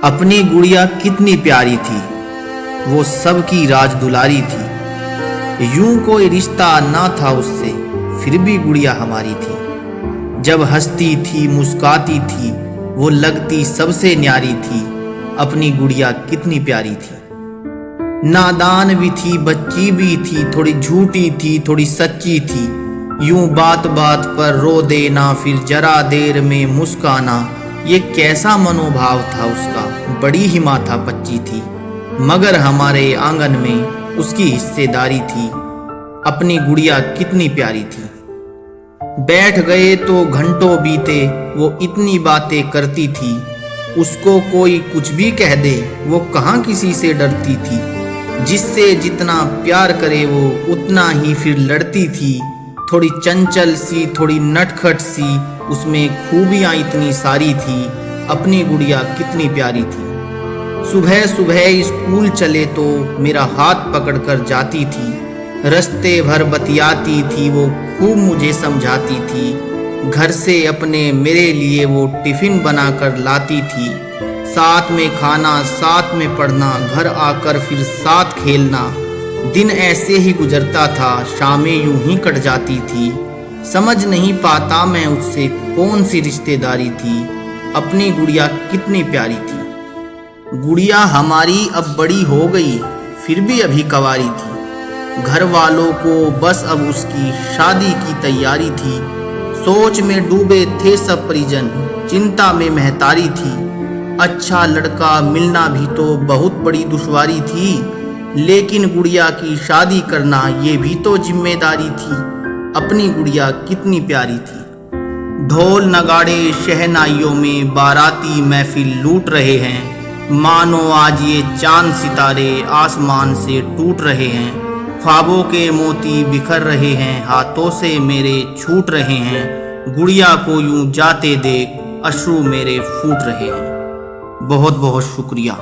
अपनी गुड़िया कितनी प्यारी थी, वो सबकी राज दुलारी थी। यूं कोई रिश्ता ना था उससे, फिर भी गुड़िया हमारी थी। जब हंसती थी मुस्काती थी, वो लगती सबसे न्यारी थी। अपनी गुड़िया कितनी प्यारी थी। नादान भी थी, बच्ची भी थी, थोड़ी झूठी थी, थोड़ी सच्ची थी। यूं बात बात पर रो देना, फिर जरा देर में मुस्काना, ये कैसा मनोभाव था उसका। बड़ी ही माथा पच्ची थी, मगर हमारे आंगन में उसकी हिस्सेदारी थी। अपनी गुड़िया कितनी प्यारी थी। बैठ गए तो घंटों बीते, वो इतनी बातें करती थी। उसको कोई कुछ भी कह दे, वो कहाँ किसी से डरती थी। जिससे जितना प्यार करे वो उतना ही फिर लड़ती थी। थोड़ी चंचल सी, थोड़ी नटखट सी, उसमें खूबियाँ इतनी सारी थी। अपनी गुड़िया कितनी प्यारी थी। सुबह सुबह स्कूल चले तो मेरा हाथ पकड़कर जाती थी। रास्ते भर बतियाती थी, वो खूब मुझे समझाती थी। घर से अपने मेरे लिए वो टिफ़िन बनाकर लाती थी। साथ में खाना, साथ में पढ़ना, घर आकर फिर साथ खेलना। दिन ऐसे ही गुजरता था, शामें यूं ही कट जाती थी। समझ नहीं पाता मैं उससे कौन सी रिश्तेदारी थी। अपनी गुड़िया कितनी प्यारी थी। गुड़िया हमारी अब बड़ी हो गई, फिर भी अभी कवारी थी। घर वालों को बस अब उसकी शादी की तैयारी थी। सोच में डूबे थे सब परिजन, चिंता में महतारी थी। अच्छा लड़का मिलना भी तो बहुत बड़ी दुश्वारी थी। लेकिन गुड़िया की शादी करना ये भी तो जिम्मेदारी थी। अपनी गुड़िया कितनी प्यारी थी। ढोल नगाड़े शहनाइयों में बाराती महफिल लूट रहे हैं। मानो आज ये चांद सितारे आसमान से टूट रहे हैं। ख्वाबों के मोती बिखर रहे हैं, हाथों से मेरे छूट रहे हैं। गुड़िया को यूं जाते देख अश्रु मेरे फूट रहे हैं। बहुत बहुत शुक्रिया।